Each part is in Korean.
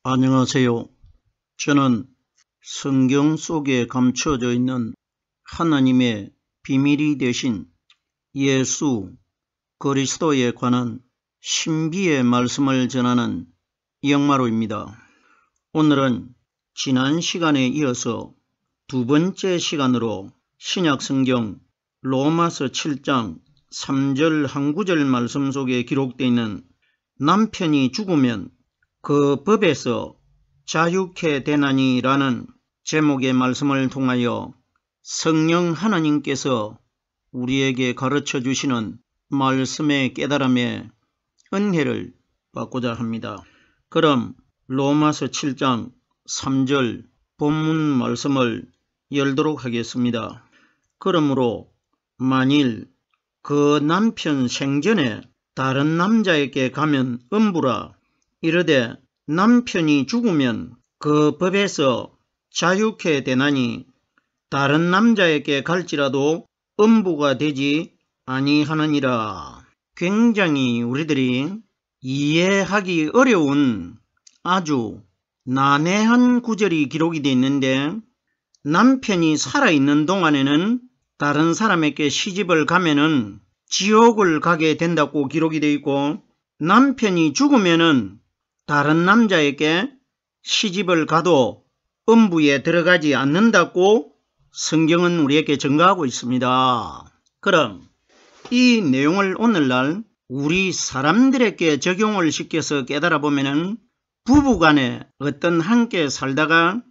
안녕하세요. 저는 성경 속에 감춰져 있는 하나님의 비밀이 되신 예수 그리스도에 관한 신비의 말씀을 전하는 영마로입니다. 오늘은 지난 시간에 이어서 두 번째 시간으로 신약성경 로마서 7장 3절 한 구절 말씀 속에 기록되어 있는 남편이 죽으면 그 법에서 자유케 되나니 라는 제목의 말씀을 통하여 성령 하나님께서 우리에게 가르쳐 주시는 말씀의 깨달음에 은혜를 받고자 합니다. 그럼 로마서 7장 3절 본문 말씀을 열도록 하겠습니다. 그러므로 만일 그 남편 생전에 다른 남자에게 가면 음부라 이르되 남편이 죽으면 그 법에서 자유케 되나니 다른 남자에게 갈지라도 음부가 되지 아니하느니라. 굉장히 우리들이 이해하기 어려운 아주 난해한 구절이 기록이 되어 있는데, 남편이 살아있는 동안에는 다른 사람에게 시집을 가면은 지옥을 가게 된다고 기록이 되어 있고, 남편이 죽으면은 다른 남자에게 시집을 가도 음부에 들어가지 않는다고 성경은 우리에게 증거하고 있습니다. 그럼 이 내용을 오늘날 우리 사람들에게 적용을 시켜서 깨달아 보면은 부부간에 어떤 함께 살다가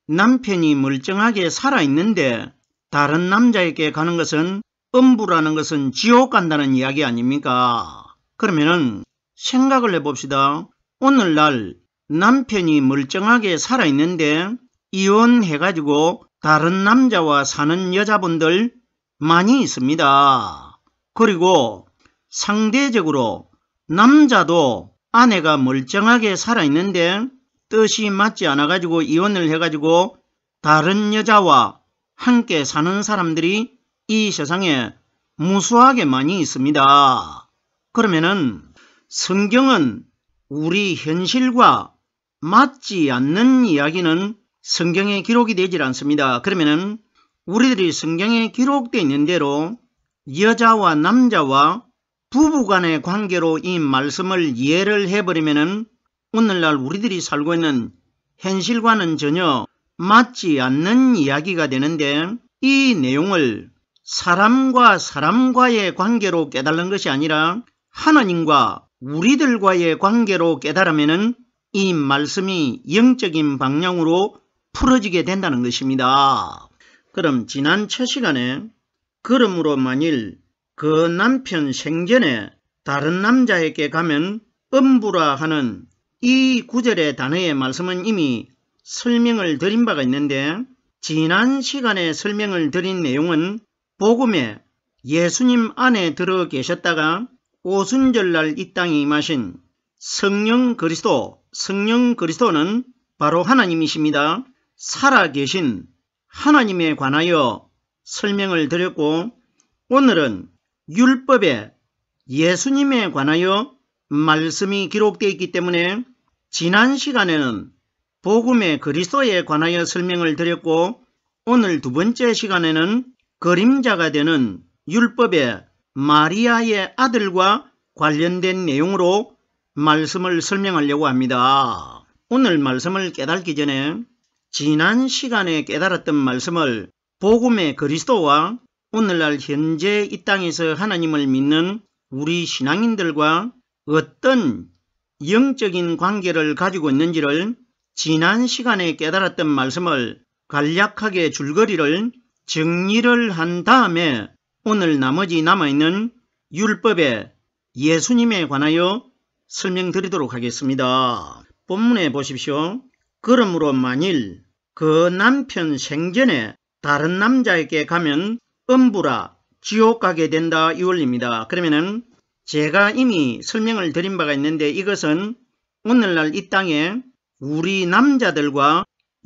남편이 멀쩡하게 살아있는데 다른 남자에게 가는 것은 음부라는 것은 지옥 간다는 이야기 아닙니까? 그러면은 생각을 해봅시다. 오늘날 남편이 멀쩡하게 살아있는데 이혼해가지고 다른 남자와 사는 여자분들 많이 있습니다. 그리고 상대적으로 남자도 아내가 멀쩡하게 살아있는데 뜻이 맞지 않아가지고 이혼을 해가지고 다른 여자와 함께 사는 사람들이 이 세상에 무수하게 많이 있습니다. 그러면은 성경은 우리 현실과 맞지 않는 이야기는 성경에 기록이 되질 않습니다. 그러면은 우리들이 성경에 기록되어 있는 대로 여자와 남자와 부부간의 관계로 이 말씀을 이해를 해버리면은 오늘날 우리들이 살고 있는 현실과는 전혀 맞지 않는 이야기가 되는데, 이 내용을 사람과 사람과의 관계로 깨달는 것이 아니라 하나님과 우리들과의 관계로 깨달으면은 이 말씀이 영적인 방향으로 풀어지게 된다는 것입니다. 그럼 지난 첫 시간에 그러므로 만일 그 남편 생전에 다른 남자에게 가면 음부라 하는 이 구절의 단어의 말씀은 이미 설명을 드린 바가 있는데, 지난 시간에 설명을 드린 내용은 복음에 예수님 안에 들어 계셨다가 오순절날 이 땅에 임하신 성령 그리스도는 바로 하나님이십니다. 살아계신 하나님에 관하여 설명을 드렸고, 오늘은 율법에 예수님에 관하여 말씀이 기록되어 있기 때문에 지난 시간에는 복음의 그리스도에 관하여 설명을 드렸고, 오늘 두 번째 시간에는 그림자가 되는 율법의 마리아의 아들과 관련된 내용으로 말씀을 설명하려고 합니다. 오늘 말씀을 깨닫기 전에 지난 시간에 깨달았던 말씀을 복음의 그리스도와 오늘날 현재 이 땅에서 하나님을 믿는 우리 신앙인들과 어떤 영적인 관계를 가지고 있는지를 지난 시간에 깨달았던 말씀을 간략하게 줄거리를 정리를 한 다음에 오늘 나머지 남아있는 율법에 예수님에 관하여 설명드리도록 하겠습니다. 본문에 보십시오. 그러므로 만일 그 남편 생전에 다른 남자에게 가면 음부라 지옥 가게 된다 이 원리입니다. 그러면은 제가 이미 설명을 드린 바가 있는데, 이것은 오늘날 이 땅에 우리 남자들과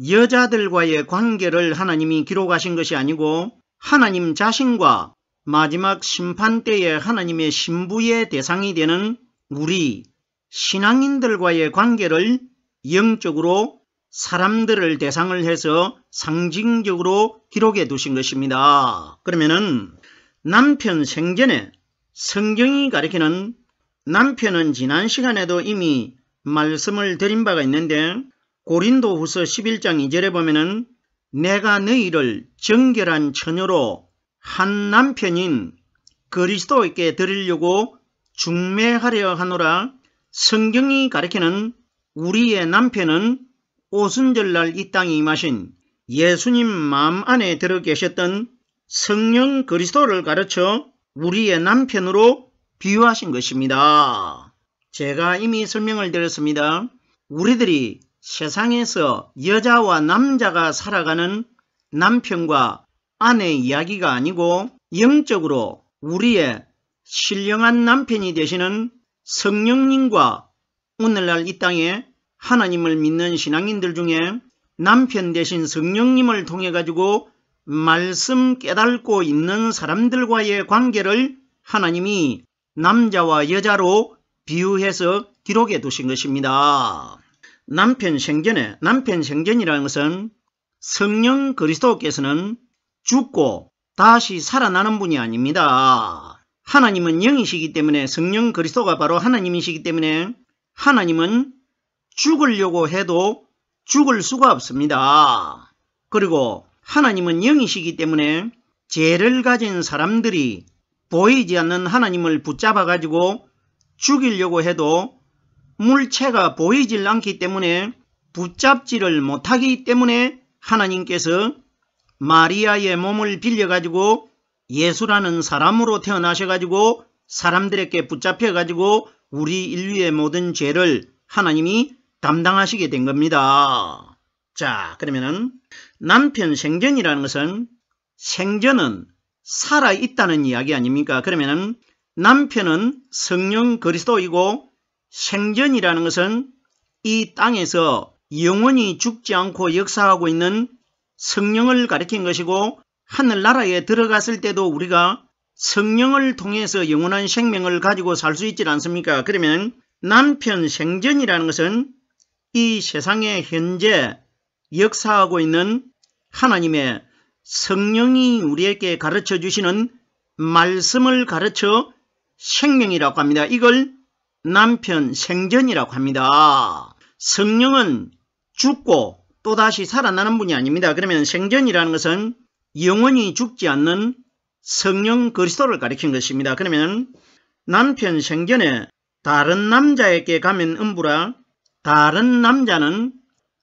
여자들과의 관계를 하나님이 기록하신 것이 아니고 하나님 자신과 마지막 심판 때에 하나님의 신부의 대상이 되는 우리 신앙인들과의 관계를 영적으로 사람들을 대상을 해서 상징적으로 기록해 두신 것입니다. 그러면은 남편 생전에 성경이 가리키는 남편은 지난 시간에도 이미 말씀을 드린 바가 있는데 고린도후서 11장 2절에 보면은 내가 너희를 정결한 처녀로 한 남편인 그리스도에게 드리려고 중매하려 하노라. 성경이 가리키는 우리의 남편은 오순절날 이 땅에 임하신 예수님 마음 안에 들어 계셨던 성령 그리스도를 가르쳐 우리의 남편으로 비유하신 것입니다. 제가 이미 설명을 드렸습니다. 우리들이 세상에서 여자와 남자가 살아가는 남편과 아내 이야기가 아니고 영적으로 우리의 신령한 남편이 되시는 성령님과 오늘날 이 땅에 하나님을 믿는 신앙인들 중에 남편 되신 성령님을 통해 가지고 말씀 깨닫고 있는 사람들과의 관계를 하나님이 남자와 여자로 비유해서 기록해 두신 것입니다. 남편 생전이라는 것은 성령 그리스도께서는 죽고 다시 살아나는 분이 아닙니다. 하나님은 영이시기 때문에 성령 그리스도가 바로 하나님이시기 때문에 하나님은 죽으려고 해도 죽을 수가 없습니다. 그리고 하나님은 영이시기 때문에 죄를 가진 사람들이 보이지 않는 하나님을 붙잡아 가지고 죽이려고 해도 물체가 보이질 않기 때문에 붙잡지를 못하기 때문에 하나님께서 마리아의 몸을 빌려 가지고 예수라는 사람으로 태어나셔 가지고 사람들에게 붙잡혀 가지고 우리 인류의 모든 죄를 하나님이 담당하시게 된 겁니다. 자, 그러면은 남편 생전이라는 것은 생전은 살아있다는 이야기 아닙니까? 그러면은 남편은 성령 그리스도이고 생전이라는 것은 이 땅에서 영원히 죽지 않고 역사하고 있는 성령을 가리킨 것이고 하늘나라에 들어갔을 때도 우리가 성령을 통해서 영원한 생명을 가지고 살 수 있지 않습니까? 그러면 남편 생전이라는 것은 이 세상에 현재 역사하고 있는 하나님의 성령이 우리에게 가르쳐 주시는 말씀을 가르쳐 생명이라고 합니다. 이걸 남편 생전이라고 합니다. 성령은 죽고 또다시 살아나는 분이 아닙니다. 그러면 생전이라는 것은 영원히 죽지 않는 성령 그리스도를 가리킨 것입니다. 그러면 남편 생전에 다른 남자에게 가면 음부라. 다른 남자는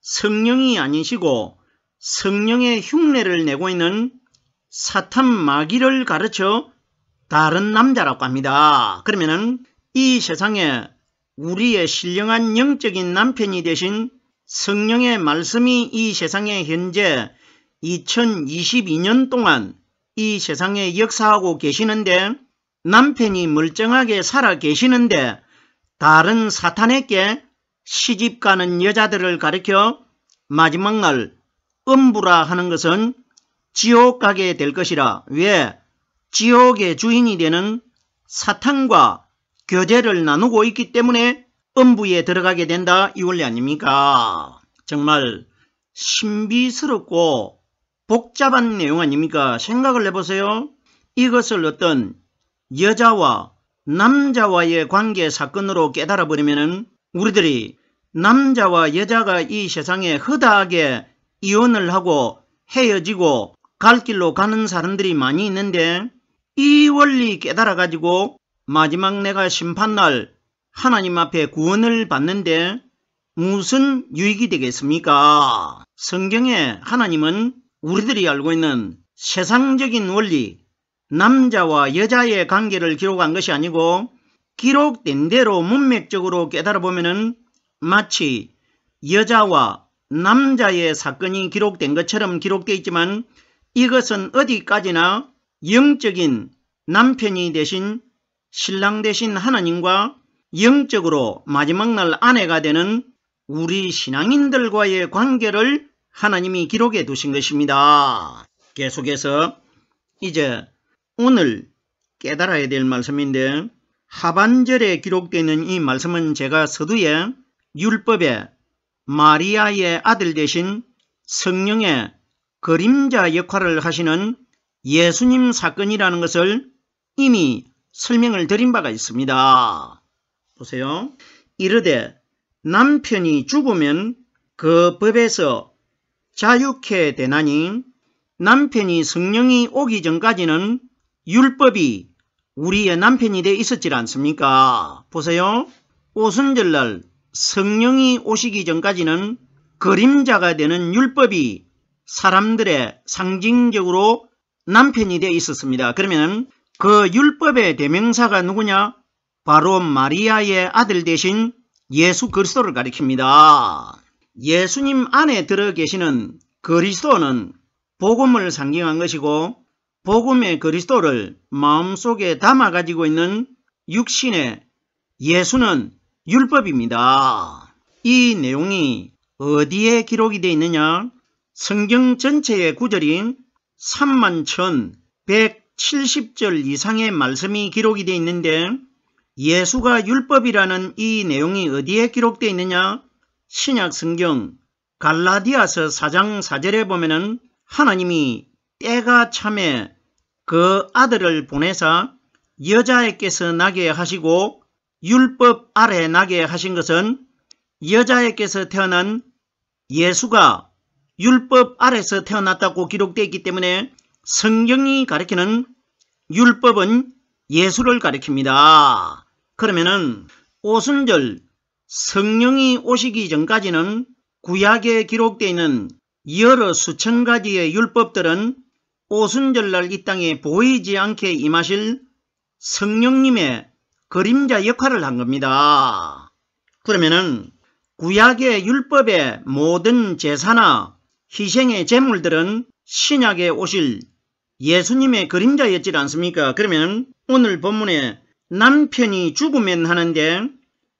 성령이 아니시고 성령의 흉내를 내고 있는 사탄 마귀를 가르쳐 다른 남자라고 합니다. 그러면은 이 세상에 우리의 신령한 영적인 남편이 되신 성령의 말씀이 이 세상에 현재 2022년 동안 이 세상에 역사하고 계시는데 남편이 멀쩡하게 살아 계시는데 다른 사탄에게 시집가는 여자들을 가리켜 마지막 날 음부라 하는 것은 지옥 가게 될 것이라. 왜? 지옥의 주인이 되는 사탄과 교제를 나누고 있기 때문에 음부에 들어가게 된다 이 원리 아닙니까? 정말 신비스럽고 복잡한 내용 아닙니까? 생각을 해보세요. 이것을 어떤 여자와 남자와의 관계 사건으로 깨달아 버리면은 우리들이 남자와 여자가 이 세상에 허다하게 이혼을 하고 헤어지고 갈 길로 가는 사람들이 많이 있는데 이 원리 깨달아 가지고 마지막 내가 심판날 하나님 앞에 구원을 받는데 무슨 유익이 되겠습니까? 성경에 하나님은 우리들이 알고 있는 세상적인 원리, 남자와 여자의 관계를 기록한 것이 아니고 기록된 대로 문맥적으로 깨달아 보면은 마치 여자와 남자의 사건이 기록된 것처럼 기록되어 있지만 이것은 어디까지나 영적인 남편이 되신 신랑 되신 하나님과 영적으로 마지막 날 아내가 되는 우리 신앙인들과의 관계를 하나님이 기록해 두신 것입니다. 계속해서 이제 오늘 깨달아야 될 말씀인데 하반절에 기록되어 있는 이 말씀은 제가 서두에 율법의 마리아의 아들 되신 성령의 그림자 역할을 하시는 예수님 사건이라는 것을 이미 설명을 드린 바가 있습니다. 보세요. 이르되 남편이 죽으면 그 법에서 자유케 되나니 남편이 성령이 오기 전까지는 율법이 우리의 남편이 되어 있었지 않습니까? 보세요. 오순절날 성령이 오시기 전까지는 그림자가 되는 율법이 사람들의 상징적으로 남편이 되어 있었습니다. 그러면 그 율법의 대명사가 누구냐? 바로 마리아의 아들 되신 예수 그리스도를 가리킵니다. 예수님 안에 들어 계시는 그리스도는 복음을 상징한 것이고 복음의 그리스도를 마음속에 담아 가지고 있는 육신의 예수는 율법입니다. 이 내용이 어디에 기록이 되어 있느냐? 성경 전체의 구절인 31,170절 이상의 말씀이 기록이 되어 있는데 예수가 율법이라는 이 내용이 어디에 기록되어 있느냐? 신약 성경 갈라디아서 4장 4절에 보면은 하나님이 때가 참에 그 아들을 보내사 여자에게서 나게 하시고 율법 아래 나게 하신 것은 여자에게서 태어난 예수가 율법 아래서 태어났다고 기록되어 있기 때문에 성경이 가리키는 율법은 예수를 가리킵니다. 그러면은 오순절 성령이 오시기 전까지는 구약에 기록되어 있는 여러 수천 가지의 율법들은 오순절날 이 땅에 보이지 않게 임하실 성령님의 그림자 역할을 한 겁니다. 그러면은 구약의 율법의 모든 제사나 희생의 제물들은 신약에 오실 예수님의 그림자였지 않습니까? 그러면 오늘 본문에 남편이 죽으면 하는데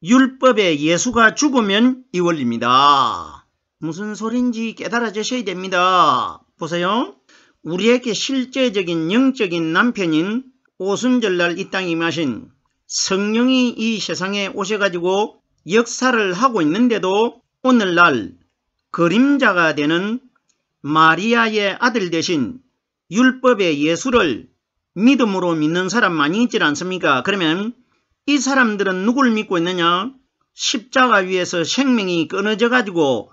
율법의 예수가 죽으면 이 원리입니다. 무슨 소린지 깨달아주셔야 됩니다. 보세요. 우리에게 실제적인 영적인 남편인 오순절날 이 땅에 임하신 성령이 이 세상에 오셔가지고 역사를 하고 있는데도 오늘날 그림자가 되는 마리아의 아들 되신 율법의 예수를 믿음으로 믿는 사람 많이 있지 않습니까? 그러면 이 사람들은 누구를 믿고 있느냐? 십자가 위에서 생명이 끊어져 가지고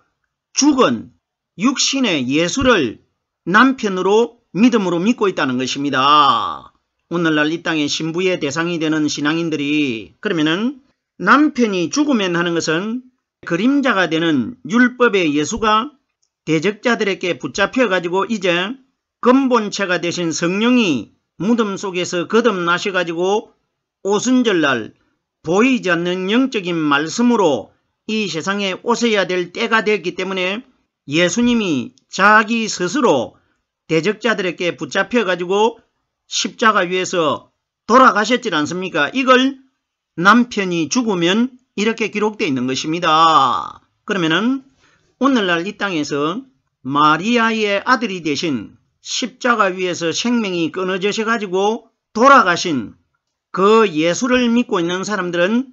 죽은 육신의 예수를 남편으로 믿음으로 믿고 있다는 것입니다. 오늘날 이 땅의 신부의 대상이 되는 신앙인들이 그러면은 남편이 죽으면 하는 것은 그림자가 되는 율법의 예수가 대적자들에게 붙잡혀 가지고 이제 근본체가 되신 성령이 무덤 속에서 거듭나셔 가지고 오순절날 보이지 않는 영적인 말씀으로 이 세상에 오셔야 될 때가 되었기 때문에 예수님이 자기 스스로 대적자들에게 붙잡혀 가지고 십자가 위에서 돌아가셨지 않습니까? 이걸 남편이 죽으면 이렇게 기록되어 있는 것입니다. 그러면은 오늘날 이 땅에서 마리아의 아들이 되신 십자가 위에서 생명이 끊어져서 가지고 돌아가신 그 예수를 믿고 있는 사람들은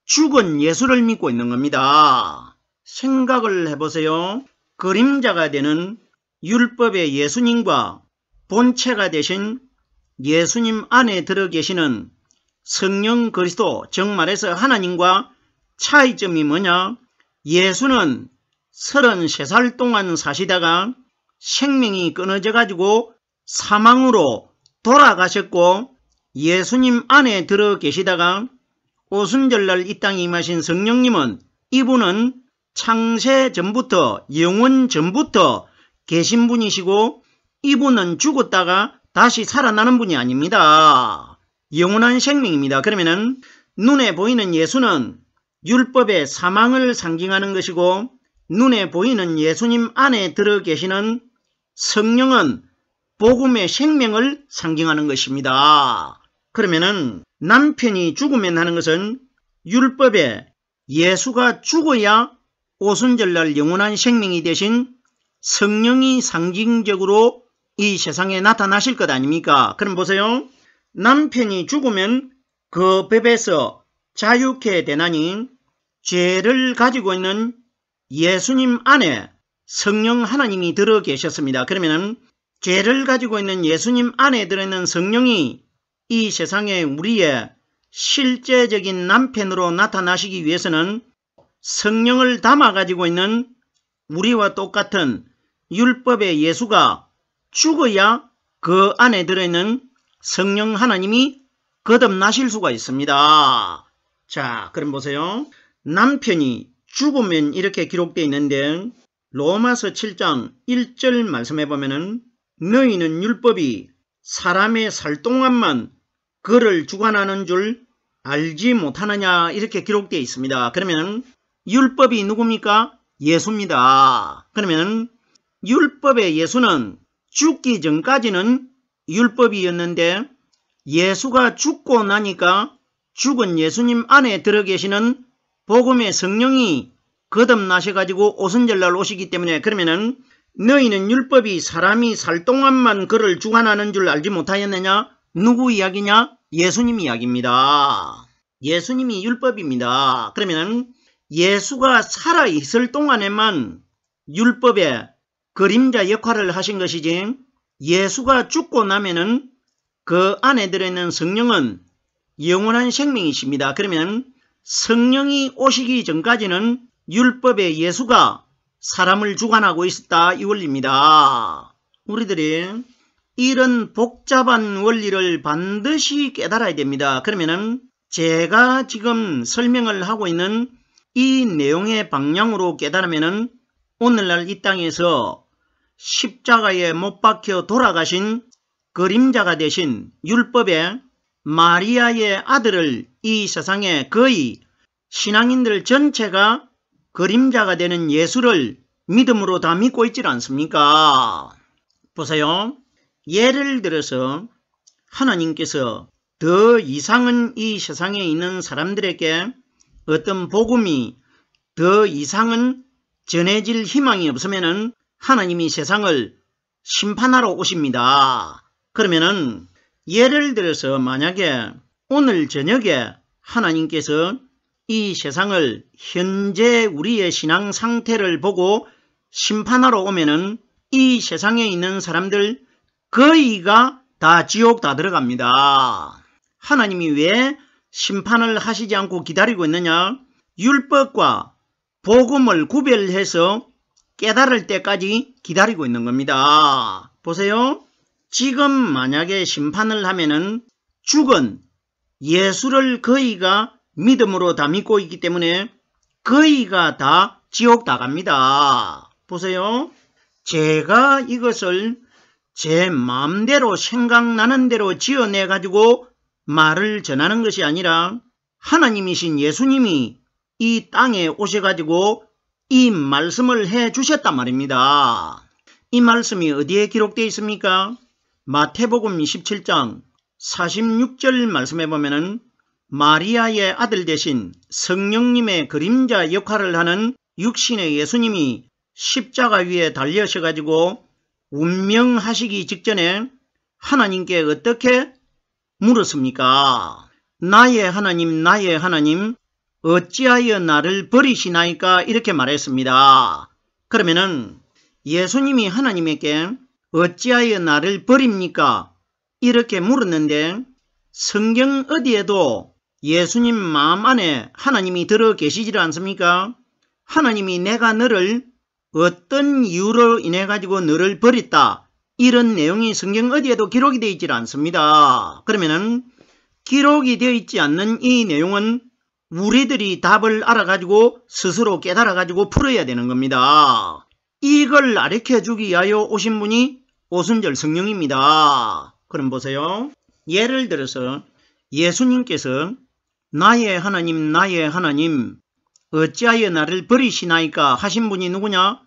죽은 예수를 믿고 있는 겁니다. 생각을 해보세요. 그림자가 되는 율법의 예수님과 본체가 되신 예수님 안에 들어 계시는 성령 그리스도, 정말해서 하나님과 차이점이 뭐냐? 예수는 33살 동안 사시다가 생명이 끊어져 가지고 사망으로 돌아가셨고 예수님 안에 들어 계시다가 오순절날 이 땅에 임하신 성령님은 이분은 창세 전부터 영원 전부터 계신 분이시고 이분은 죽었다가 다시 살아나는 분이 아닙니다. 영원한 생명입니다. 그러면은 눈에 보이는 예수는 율법의 사망을 상징하는 것이고 눈에 보이는 예수님 안에 들어 계시는 성령은 복음의 생명을 상징하는 것입니다. 그러면은 남편이 죽으면 하는 것은 율법에 예수가 죽어야 오순절날 영원한 생명이 되신 성령이 상징적으로 이 세상에 나타나실 것 아닙니까? 그럼 보세요. 남편이 죽으면 그 법에서 자유케 되나니 죄를 가지고 있는 예수님 안에 성령 하나님이 들어 계셨습니다. 그러면 죄를 가지고 있는 예수님 안에 들어있는 성령이 이 세상에 우리의 실제적인 남편으로 나타나시기 위해서는 성령을 담아 가지고 있는 우리와 똑같은 율법의 예수가 죽어야 그 안에 들어있는 성령 하나님이 거듭나실 수가 있습니다. 자, 그럼 보세요. 남편이 죽으면 이렇게 기록되어 있는데 로마서 7장 1절 말씀해 보면은 너희는 율법이 사람의 살 동안만 그를 주관하는 줄 알지 못하느냐 이렇게 기록되어 있습니다. 그러면 율법이 누굽니까? 예수입니다. 그러면 율법의 예수는 죽기 전까지는 율법이었는데 예수가 죽고 나니까 죽은 예수님 안에 들어 계시는 복음의 성령이 거듭나셔가지고 오순절날 오시기 때문에 그러면은 너희는 율법이 사람이 살 동안만 그를 주관하는 줄 알지 못하였느냐? 누구 이야기냐? 예수님 이야기입니다. 예수님이 율법입니다. 그러면 예수가 살아있을 동안에만 율법의 그림자 역할을 하신 것이지 예수가 죽고 나면은 그 안에 들어있는 성령은 영원한 생명이십니다. 그러면 성령이 오시기 전까지는 율법의 예수가 사람을 주관하고 있었다 이 원리입니다. 우리들이 이런 복잡한 원리를 반드시 깨달아야 됩니다. 그러면은 제가 지금 설명을 하고 있는 이 내용의 방향으로 깨달으면은 오늘날 이 땅에서 십자가에 못 박혀 돌아가신 그림자가 되신 율법의 마리아의 아들을 이 세상에 거의 신앙인들 전체가 그림자가 되는 예수를 믿음으로 다 믿고 있지 않습니까? 보세요. 예를 들어서 하나님께서 더 이상은 이 세상에 있는 사람들에게 어떤 복음이 더 이상은 전해질 희망이 없으면은 하나님이 세상을 심판하러 오십니다. 그러면은 예를 들어서 만약에 오늘 저녁에 하나님께서 이 세상을 현재 우리의 신앙 상태를 보고 심판하러 오면은 이 세상에 있는 사람들 거의가 다 지옥 다 들어갑니다. 하나님이 왜 심판을 하시지 않고 기다리고 있느냐? 율법과 복음을 구별해서 깨달을 때까지 기다리고 있는 겁니다. 보세요. 지금 만약에 심판을 하면은 죽은 예수를 거의가 믿음으로 다 믿고 있기 때문에 거의가 다 지옥 다 갑니다. 보세요. 제가 이것을 제 마음대로 생각나는 대로 지어내 가지고 말을 전하는 것이 아니라 하나님이신 예수님이 이 땅에 오셔가지고 이 말씀을 해 주셨단 말입니다. 이 말씀이 어디에 기록되어 있습니까? 마태복음 27장 46절 말씀해 보면은 마리아의 아들 대신 성령님의 그림자 역할을 하는 육신의 예수님이 십자가 위에 달려셔가지고 운명하시기 직전에 하나님께 어떻게 물었습니까? 나의 하나님 나의 하나님 어찌하여 나를 버리시나이까 이렇게 말했습니다. 그러면은 예수님이 하나님에게 어찌하여 나를 버립니까? 이렇게 물었는데 성경 어디에도 예수님 마음 안에 하나님이 들어 계시지 않습니까? 하나님이 내가 너를 어떤 이유로 인해 가지고 너를 버렸다 이런 내용이 성경 어디에도 기록이 되어 있지 않습니다. 그러면은 기록이 되어 있지 않는 이 내용은 우리들이 답을 알아가지고 스스로 깨달아가지고 풀어야 되는 겁니다. 이걸 가르쳐주기 위하여 오신 분이 오순절 성령입니다. 그럼 보세요. 예를 들어서 예수님께서 나의 하나님 나의 하나님 어찌하여 나를 버리시나이까 하신 분이 누구냐?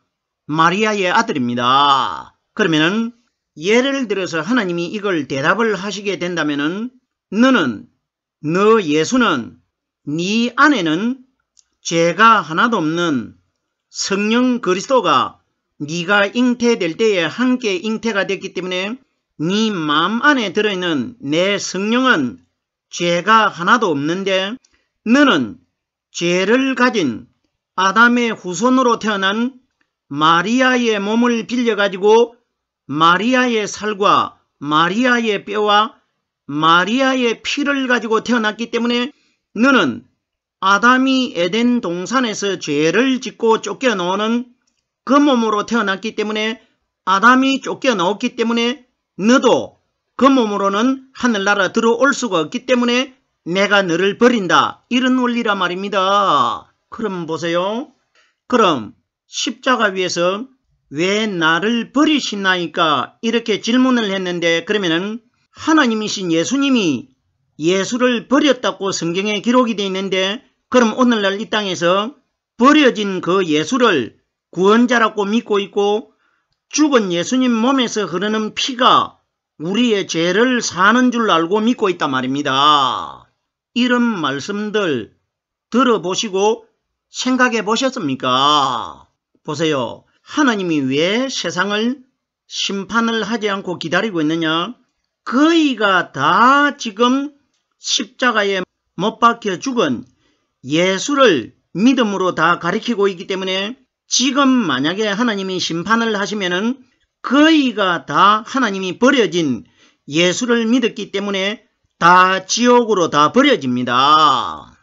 마리아의 아들입니다. 그러면은 예를 들어서 하나님이 이걸 대답을 하시게 된다면은 너 예수는 네 안에는 죄가 하나도 없는 성령 그리스도가 네가 잉태될 때에 함께 잉태가 됐기 때문에 네 마음 안에 들어있는 내 성령은 죄가 하나도 없는데 너는 죄를 가진 아담의 후손으로 태어난 마리아의 몸을 빌려가지고 마리아의 살과 마리아의 뼈와 마리아의 피를 가지고 태어났기 때문에 너는 아담이 에덴 동산에서 죄를 짓고 쫓겨나오는 그 몸으로 태어났기 때문에 아담이 쫓겨나왔기 때문에 너도 그 몸으로는 하늘나라 들어올 수가 없기 때문에 내가 너를 버린다. 이런 원리라 말입니다. 그럼 보세요. 그럼 십자가 위에서 왜 나를 버리시나이까 이렇게 질문을 했는데 그러면은 하나님이신 예수님이 예수를 버렸다고 성경에 기록이 되어 있는데 그럼 오늘날 이 땅에서 버려진 그 예수를 구원자라고 믿고 있고 죽은 예수님 몸에서 흐르는 피가 우리의 죄를 사는 줄 알고 믿고 있단 말입니다. 이런 말씀들 들어보시고 생각해 보셨습니까? 보세요. 하나님이 왜 세상을 심판을 하지 않고 기다리고 있느냐? 거의가 다 지금 십자가에 못 박혀 죽은 예수를 믿음으로 다 가리키고 있기 때문에 지금 만약에 하나님이 심판을 하시면은 거의가 다 하나님이 버려진 예수를 믿었기 때문에 다 지옥으로 다 버려집니다.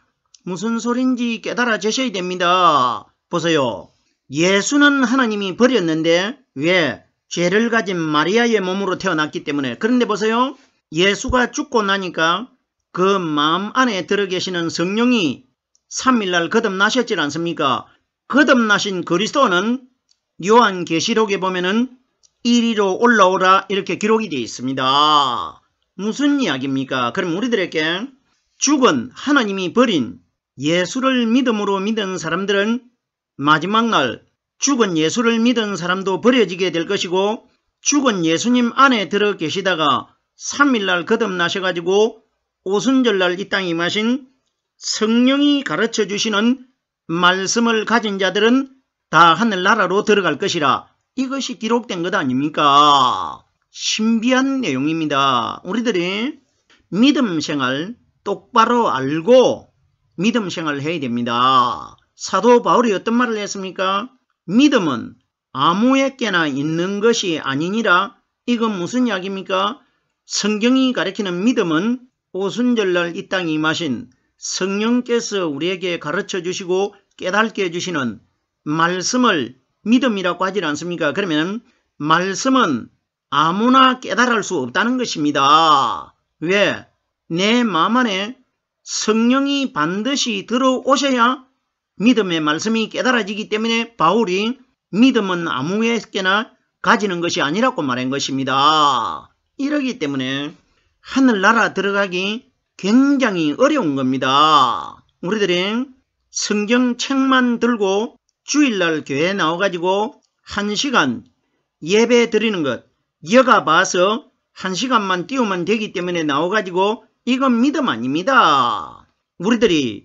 무슨 소린지 깨달아지셔야 됩니다. 보세요. 예수는 하나님이 버렸는데 왜? 죄를 가진 마리아의 몸으로 태어났기 때문에. 그런데 보세요. 예수가 죽고 나니까 그 마음 안에 들어 계시는 성령이 3일날 거듭나셨지 않습니까? 거듭나신 그리스도는 요한계시록에 보면은 이리로 올라오라 이렇게 기록이 되어 있습니다. 무슨 이야기입니까? 그럼 우리들에게 죽은 하나님이 버린 예수를 믿음으로 믿은 사람들은 마지막 날 죽은 예수를 믿은 사람도 버려지게 될 것이고 죽은 예수님 안에 들어 계시다가 3일날 거듭나셔가지고 오순절날 이 땅에 임하신 성령이 가르쳐 주시는 말씀을 가진 자들은 다 하늘나라로 들어갈 것이라 이것이 기록된 것 아닙니까? 신비한 내용입니다. 우리들이 믿음 생활 똑바로 알고 믿음 생활을 해야 됩니다. 사도 바울이 어떤 말을 했습니까? 믿음은 아무에게나 있는 것이 아니니라. 이건 무슨 이야기입니까? 성경이 가리키는 믿음은 오순절날 이 땅에 임하신 성령께서 우리에게 가르쳐 주시고 깨닫게 해주시는 말씀을 믿음이라고 하지 않습니까? 그러면 말씀은 아무나 깨달을 수 없다는 것입니다. 왜? 내 마음 안에 성령이 반드시 들어오셔야 믿음의 말씀이 깨달아지기 때문에 바울이 믿음은 아무에게나 가지는 것이 아니라고 말한 것입니다. 이러기 때문에 하늘나라 들어가기 굉장히 어려운 겁니다. 우리들이 성경책만 들고 주일날 교회에 나와가지고 1시간 예배 드리는 것 여가 봐서 1시간만 띄우면 되기 때문에 나와가지고 이건 믿음 아닙니다. 우리들이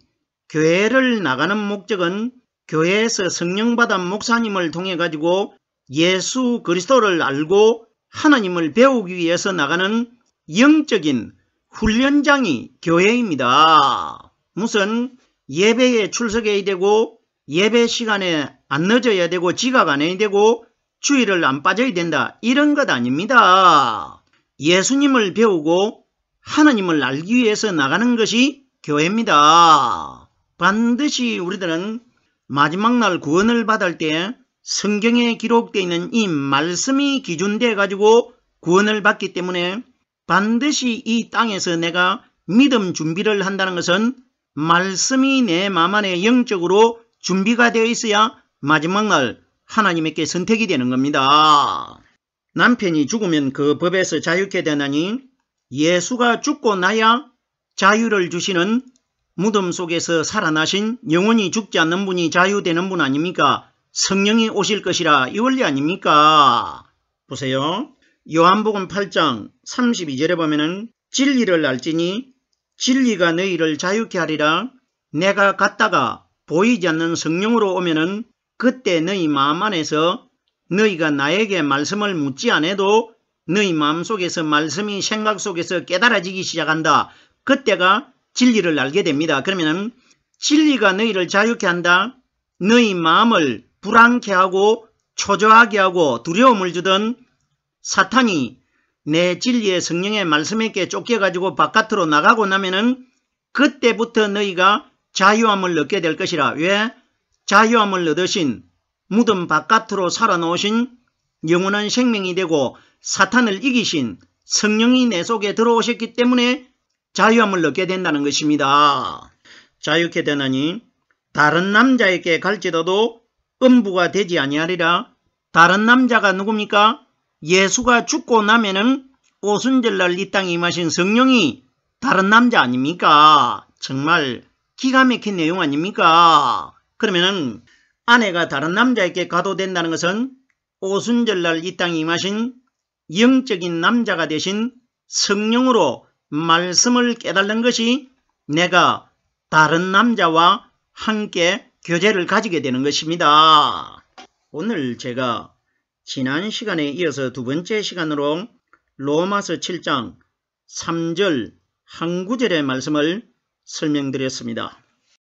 교회를 나가는 목적은 교회에서 성령받은 목사님을 통해 가지고 예수 그리스도를 알고 하나님을 배우기 위해서 나가는 영적인 훈련장이 교회입니다. 무슨 예배에 출석해야 되고 예배 시간에 안 늦어야 되고 지각 안 해야 되고 주일을 안 빠져야 된다 이런 것 아닙니다. 예수님을 배우고 하나님을 알기 위해서 나가는 것이 교회입니다. 반드시 우리들은 마지막 날 구원을 받을 때 성경에 기록되어 있는 이 말씀이 기준되어 가지고 구원을 받기 때문에 반드시 이 땅에서 내가 믿음 준비를 한다는 것은 말씀이 내 마음 안에 영적으로 준비가 되어 있어야 마지막 날 하나님께 선택이 되는 겁니다. 남편이 죽으면 그 법에서 자유케 되나니 예수가 죽고 나야 자유를 주시는 무덤 속에서 살아나신 영원히 죽지 않는 분이 자유되는 분 아닙니까? 성령이 오실 것이라 이 원리 아닙니까? 보세요. 요한복음 8장 32절에 보면은 진리를 알지니 진리가 너희를 자유케 하리라. 내가 갔다가 보이지 않는 성령으로 오면은 그때 너희 마음 안에서 너희가 나에게 말씀을 묻지 않아도 너희 마음속에서 말씀이 생각 속에서 깨달아지기 시작한다. 그때가 진리를 알게 됩니다. 그러면 진리가 너희를 자유케 한다. 너희 마음을 불안케 하고 초조하게 하고 두려움을 주던 사탄이 내 진리의 성령의 말씀에게 쫓겨가지고 바깥으로 나가고 나면은 그때부터 너희가 자유함을 얻게 될 것이라. 왜? 자유함을 얻으신 무덤 바깥으로 살아놓으신 영원한 생명이 되고 사탄을 이기신 성령이 내 속에 들어오셨기 때문에 자유함을 얻게 된다는 것입니다. 자유케 되나니 다른 남자에게 갈지라도 음부가 되지 아니하리라. 다른 남자가 누굽니까? 예수가 죽고 나면은 오순절날 이 땅에 임하신 성령이 다른 남자 아닙니까? 정말 기가 막힌 내용 아닙니까? 그러면은 아내가 다른 남자에게 가도 된다는 것은 오순절날 이 땅에 임하신 영적인 남자가 되신 성령으로 말씀을 깨달는 것이 내가 다른 남자와 함께 교제를 가지게 되는 것입니다. 오늘 제가 지난 시간에 이어서 두 번째 시간으로 로마서 7장 3절 한 구절의 말씀을 설명드렸습니다.